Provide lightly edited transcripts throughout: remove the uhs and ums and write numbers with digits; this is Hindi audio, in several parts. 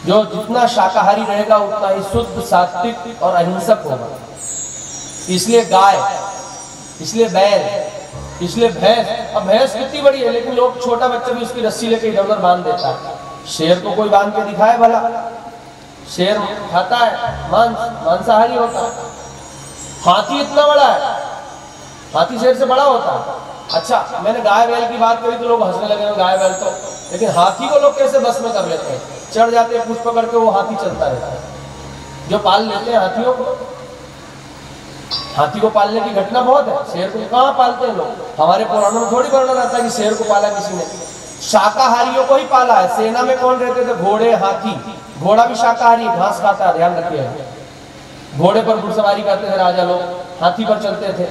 जो जितना शाकाहारी रहेगा उतना ही शुद्ध, सात्विक और अहिंसक होगा। इसलिए गाय, इसलिए बैल, इसलिए भैंस। अब भैंस कितनी बड़ी है, लेकिन लोग, छोटा बच्चा भी उसकी रस्सी लेके इधर उधर बांध देता है। शेर को कोई बांध के दिखाए भला? शेर खाता है मांस, मांसाहारी होता है। हाथी इतना बड़ा है, हाथी शेर से बड़ा होता है। अच्छा, मैंने गाय बैल की बात करी तो लोग हंसने लगे, गाय बैल तो, लेकिन हाथी को लोग कैसे बस में कर लेते हैं? चढ़ जाते हैं, पूछ पकड़ के वो हाथी चलता रहता है। जो पाल लेते हैं हाथियों को, हाथी को पालने की घटना बहुत है। शेर को कहाँ पालते हैं लोग? हमारे पुराणों में थोड़ी वर्णन आता है कि शेर को पाला किसी ने। शाकाहारियों को ही पाला है। सेना में कौन रहते थे? घोड़े, हाथी। घोड़ा भी शाकाहारी, घास खाता है, ध्यान रखिए। घोड़े पर घुड़सवारी करते थे राजा लोग, हाथी पर चलते थे।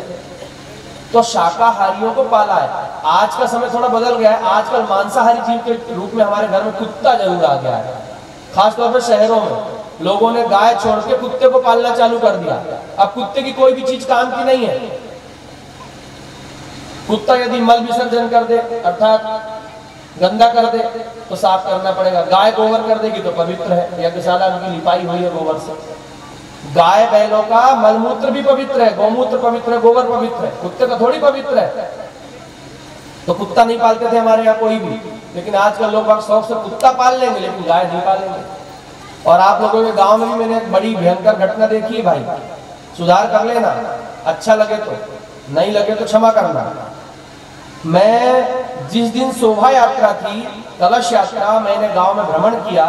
तो शाकाहारियों को पाला है। आज का समय थोड़ा बदल गया है। आजकल मांसाहारी जीव के रूप में हमारे घर में कुत्ता जरूर आ गया है। खासतौर पर शहरों में लोगों ने गाय छोड़ के कुत्ते को पालना चालू कर दिया। अब कुत्ते की कोई भी चीज काम की नहीं है। कुत्ता यदि मल विसर्जन कर दे, अर्थात गंदा कर दे, तो साफ करना पड़ेगा। गाय गोबर कर देगी तो पवित्र है, यज्ञशाला उनकी लिपाई हुई है गोबर से। गाय बैलों का मलमूत्र भी पवित्र है, गौमूत्र पवित्र है, गोबर पवित्र है। कुत्ते का थोड़ी पवित्र है। तो कुत्ता नहीं पालते थे हमारे यहाँ कोई भी, लेकिन आजकल लोग शौक से कुत्ता पाल लेंगे, लेकिन गाय नहीं पालेंगे। और आप लोगों के गांव में भी मैंने एक बड़ी भयंकर घटना देखी है भाई। सुधार कर लेना, अच्छा लगे तो, नहीं लगे तो क्षमा करना। मैं जिस दिन शोभा यात्रा थी, कलश यात्रा, मैंने गांव में भ्रमण किया,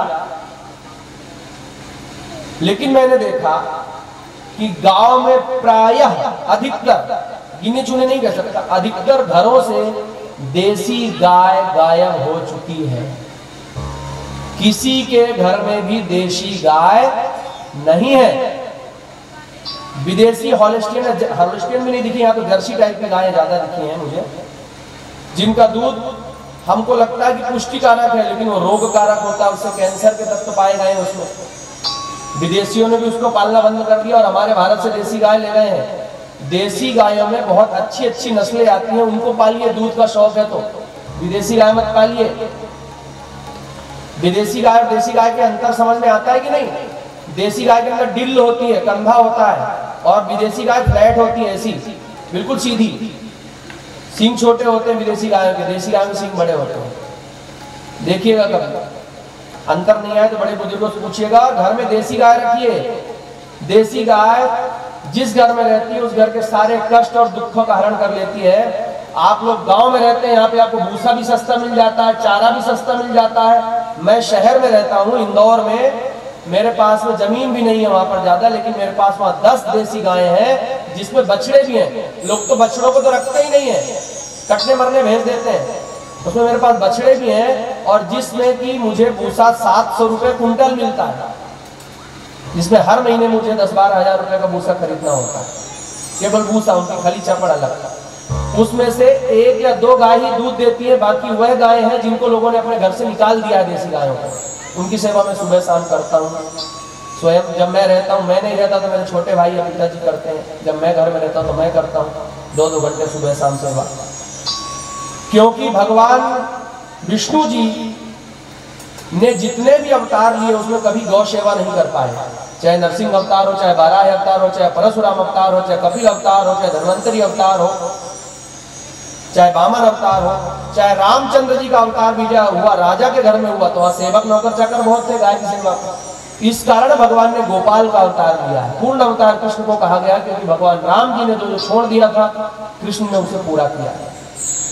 लेकिन मैंने देखा कि गांव में प्रायः अधिकतर, गिने चुने नहीं कह सकता, अधिकतर घरों से देसी गाय गायब हो चुकी है। किसी के घर में भी देशी गाय नहीं है। विदेशी हॉलिस्टियन भी नहीं दिखी, यहाँ तो जर्सी टाइप की गायें ज्यादा दिखी हैं मुझे, जिनका दूध हमको लगता है कि पुष्टि कारक है, लेकिन वो रोग कारक होता है, उससे कैंसर के तत्व पाए गए हैं उसमें। विदेशियों ने भी उसको पालना बंद कर दिया और हमारे भारत से देसी गाय ले गए हैं। देसी गायों में बहुत अच्छी अच्छी नस्लें आती हैं, उनको पालिए। दूध का शौक है तो विदेशी गाय मत पालिए। विदेशी गाय और देसी गाय के अंतर समझ में आता है कि नहीं? देसी गाय के अंदर डिल होती है, कंधा होता है, और विदेशी गाय फ्लैट होती है, ऐसी बिल्कुल सीधी। सींग छोटे होते हैं विदेशी गायों के, देसी गायों में सींग बड़े होते हैं। देखिएगा कभी अंतर नहीं आए तो बड़े बुजुर्गों से पूछिएगा। घर में देसी गाय रखिए। देसी गाय जिस घर में रहती है उस घर के सारे कष्ट और दुखों का हरण कर लेती है। आप लोग गांव में रहते हैं, यहाँ पे आपको भूसा भी सस्ता मिल जाता है, चारा भी सस्ता मिल जाता है। मैं शहर में रहता हूँ, इंदौर में, मेरे पास में जमीन भी नहीं है वहां पर ज्यादा, लेकिन मेरे पास वहां 10 देसी गायें हैं, जिसमें बछड़े भी हैं। लोग तो बछड़ों को तो रखते ही नहीं है, कटने मरने भेज देते हैं। उसमें मेरे पास बछड़े भी हैं, और जिसमें कि मुझे भूसा 700 रुपए कुंटल मिलता है, जिसमें हर महीने मुझे 10-12 हजार रुपए का भूसा खरीदना होता है। केवल भूसा, उनकी खली चपड़ अलग। उसमें से 1 या 2 गाय ही दूध देती है, बाकी वह गाय हैं जिनको लोगों ने अपने घर से निकाल दिया है, देसी गायों को। उनकी सेवा मैं सुबह शाम करता हूँ स्वयं। जब मैं रहता हूँ, मैं नहीं रहता तो मेरे छोटे भाई या पिताजी करते हैं। जब मैं घर में रहता हूँ तो मैं करता हूँ 2-2 घंटे सुबह शाम सेवा। क्योंकि भगवान विष्णु जी ने जितने भी अवतार लिए उसमें कभी गौ सेवा नहीं कर पाए। चाहे नरसिंह अवतार हो, चाहे बाराह अवतार हो, चाहे परशुराम अवतार हो, चाहे कपिल अवतार हो, चाहे धन्वंतरी अवतार हो, चाहे वामन अवतार हो, चाहे रामचंद्र जी का अवतार भी हुआ राजा के घर में हुआ तो वहां सेवक नौकर चाकर बहुत थे गाय की सेवा। इस कारण भगवान ने गोपाल का अवतार लिया है। पूर्ण अवतार कृष्ण को कहा गया क्योंकि भगवान राम जी ने जो छोड़ दिया था कृष्ण ने उसे पूरा किया।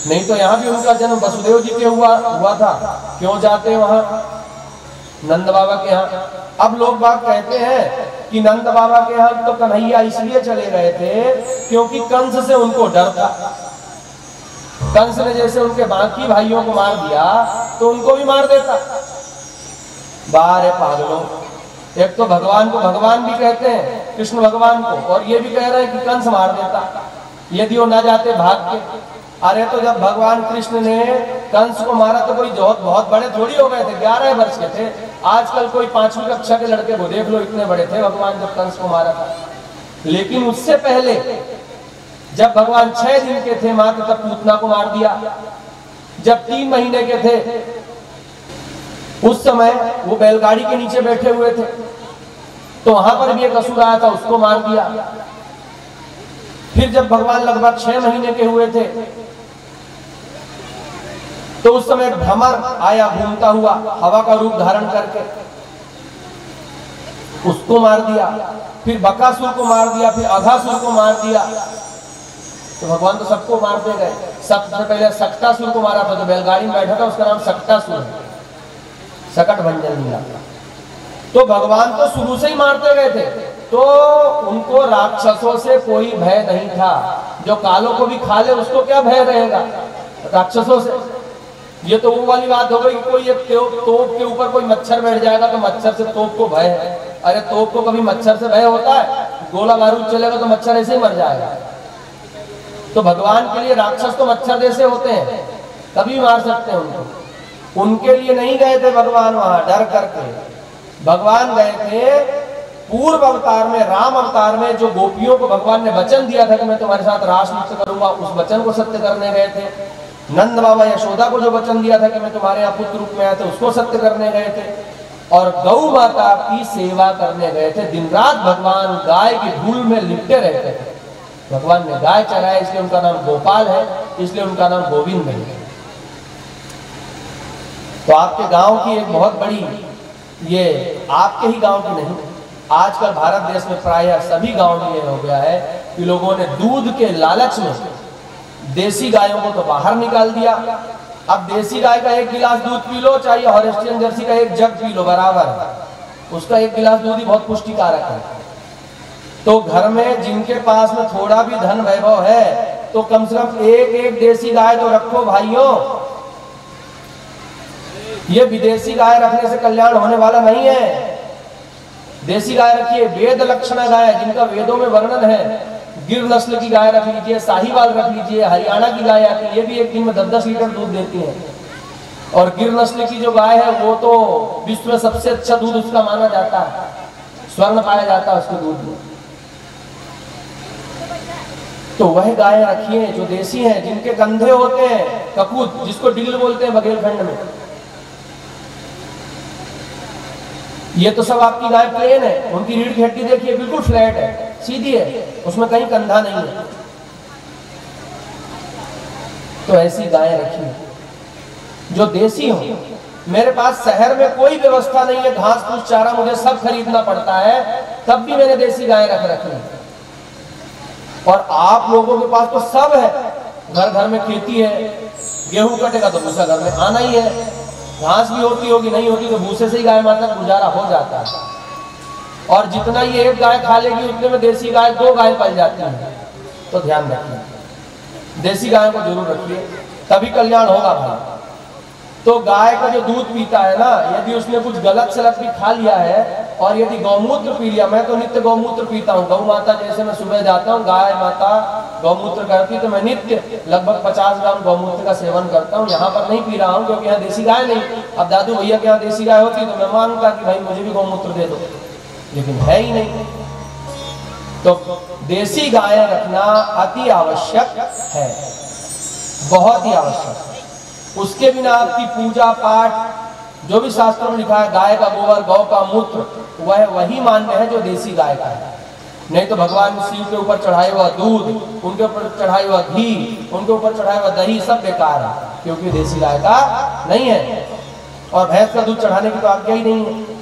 नहीं तो यहाँ भी उनका जन्म वसुदेव जी के हुआ था। क्यों जाते वहां नंद बाबा के यहाँ? अब लोग बात कहते हैं कि नंद बाबा के यहाँ तो कन्हैया इसलिए चले गए थे क्योंकि कंस से उनको डर था। कंस ने जैसे उनके बाकी भाइयों को मार दिया तो उनको भी मार देता। बाहर है पागलों, एक तो भगवान को भगवान भी कहते हैं, कृष्ण भगवान को, और ये भी कह रहे हैं कि कंस मार देता यदि वो ना जाते भाग के। अरे तो जब भगवान कृष्ण ने कंस को मारा तो कोई बहुत बड़े थोड़ी हो गए थे, 11 वर्ष के थे। आजकल कोई 5वीं कक्षा के लड़के को देख लो, इतने बड़े थे भगवान जब कंस को मारा था। लेकिन उससे पहले जब भगवान 6 दिन के थे मात्र तब पूतना को मार दिया। जब 3 महीने के थे उस समय वो बैलगाड़ी के नीचे बैठे हुए थे, तो वहां पर भी एक असुर आया था, उसको मार दिया। फिर जब भगवान लगभग 6 महीने के हुए थे, तो उस समय एक भ्रमर आया घूमता हुआ हवा का रूप धारण करके, उसको मार दिया। फिर बकासुर को मार दिया, फिर अघासुर को मार दिया। तो भगवान तो सबको मारते गए। सबसे पहले सक्टासुर को मारा था, जो बैलगाड़ी में बैठा था उसका नाम सक्टासुर है, सकट भंजन लीला। तो भगवान तो शुरू से ही मारते गए थे, तो उनको राक्षसों से कोई भय नहीं था। जो कालों को भी खा ले उसको क्या भय रहेगा राक्षसों से। ये तो वो वाली बात हो गई कि कोई एक तोप के ऊपर कोई मच्छर बैठ जाएगा तो मच्छर से तोप को भय है। अरे तोप को कभी मच्छर से भय होता है? गोला बारूद चलेगा तो मच्छर ऐसे ही मर जाएगा। तो भगवान के लिए राक्षस तो मच्छर जैसे होते हैं, कभी मार सकते हैं उनको। उनके लिए नहीं गए थे भगवान वहां डर करके। भगवान गए थे पूर्व अवतार में, राम अवतार में, जो गोपियों को भगवान ने वचन दिया था कि मैं तुम्हारे साथ रास नृत्य करूंगा, उस वचन को सत्य करने गए थे। नंद बाबा यशोदा को जो वचन दिया था कि मैं तुम्हारे यहाँ पुत्र रूप में आया था, उसको सत्य करने गए थे। और गौ माता की सेवा करने गए थे। दिन रात भगवान गाय की धूल में लिपटे रहते थे। भगवान ने गाय चराया, इसलिए उनका नाम गोपाल है, इसलिए उनका नाम गोविंद है। तो आपके गांव की एक बहुत बड़ी, ये आपके ही गांव की नहीं, आजकल भारत देश में प्रायः सभी गांव में ये हो गया है कि लोगों ने दूध के लालच में देसी गायों को तो बाहर निकाल दिया। अब देसी गाय का 1 गिलास दूध पी लो, चाहिए हॉलिस्टियन जर्सी का 1 जग पी लो, बराबर। उसका 1 गिलास दूध ही बहुत पुष्टिकारक है। तो घर में जिनके पास में थोड़ा भी धन वैभव है, तो कम से कम एक देसी गाय तो रखो भाइयों। ये विदेशी गाय रखने से कल्याण होने वाला नहीं है। देसी गाय रखिए, वेद लक्षणा गाय जिनका वेदों में वर्णन है। गिर नस्ल की गाय रख लीजिए, साहिवाल रख लीजिए, हरियाणा की गाय आती है, ये भी एक दिन में 10-10 लीटर दूध देती है। और गिर नस्ल की जो गाय है वो तो विश्व में सबसे अच्छा दूध उसका माना जाता है, स्वर्ण पाया जाता है उसके दूध में। तो वह गाय रखिए जो देसी हैं, जिनके कंधे होते हैं कपूत, जिसको डिल बोलते हैं बघेलखंड में। ये तो सब आपकी गाय प्लेन है, उनकी रीढ़ की हड्डी देखिए बिल्कुल फ्लैट है, सीधी है, उसमें कहीं कंधा नहीं है। तो ऐसी गायें रखिए जो देसी हो। मेरे पास शहर में कोई व्यवस्था नहीं है, घास फूस चारा मुझे सब खरीदना पड़ता है, तब भी मैंने देसी गाय रख रखी। और आप लोगों के पास तो सब है, घर घर में खेती है, गेहूं कटेगा तो भूसा घर में आना ही है, घास भी होती होगी, नहीं होती तो भूसे से ही गाय माता का गुजारा हो जाता है। और जितना ये एक गाय खा लेगी उतने में देसी गाय 2 गाय पल जाती है। तो ध्यान रखिए, देसी गाय को जरूर रखिए, तभी कल्याण होगा भाई। तो गाय का जो दूध पीता है ना, यदि उसने कुछ गलत सलत भी खा लिया है और यदि गौमूत्र पी लिया, मैं तो नित्य गौमूत्र पीता हूँ। गौ माता जैसे मैं सुबह जाता हूँ, गाय माता गौमूत्र करती, तो मैं नित्य लगभग 50 ग्राम गौमूत्र का सेवन करता हूँ। यहाँ पर नहीं पी रहा हूँ क्योंकि यहाँ देसी गाय नहीं। अब दादू भैया के यहाँ देसी गाय होती तो मैं मांगता कि भाई मुझे भी गौमूत्र दे दो, लेकिन है ही नहीं। तो देसी गाय रखना अति आवश्यक है, बहुत ही आवश्यक है। उसके बिना आपकी पूजा पाठ जो भी शास्त्रों में लिखा है, गाय का गोबर, गौ का मूत्र, वह वही मान्य है जो देसी गाय का है। नहीं तो भगवान शिव के ऊपर चढ़ाए हुआ दूध, उनके ऊपर चढ़ाए हुआ घी, उनके ऊपर चढ़ाया हुआ दही सब बेकार है, क्योंकि देसी गाय का नहीं है। और भैंस का दूध चढ़ाने की तो आज्ञा ही नहीं है।